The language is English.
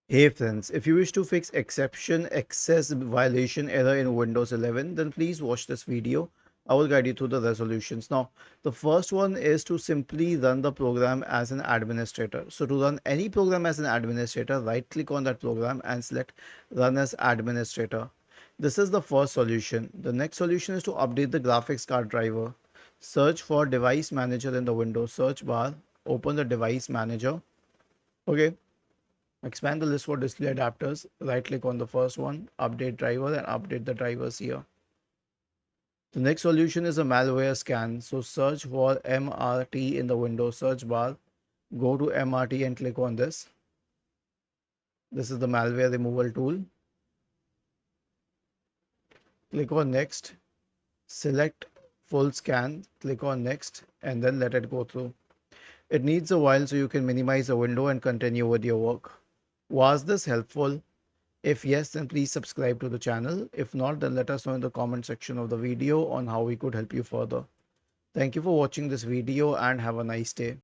Hey friends, if you wish to fix exception, access, violation error in Windows 11, then please watch this video. I will guide you through the resolutions. Now, the first one is to simply run the program as an administrator. So to run any program as an administrator, right click on that program and select run as administrator. This is the first solution. The next solution is to update the graphics card driver. Search for device manager in the Windows search bar. Open the device manager. Okay. Expand the list for display adapters. Right click on the first one, update driver, and update the drivers here. The next solution is a malware scan. So search for MRT in the Windows search bar. Go to MRT and click on this. This is the malware removal tool. Click on next. Select full scan. Click on next and then let it go through. It needs a while so you can minimize the window and continue with your work. Was this helpful? If yes, then please subscribe to the channel. If not, then let us know in the comment section of the video on how we could help you further. Thank you for watching this video and have a nice day.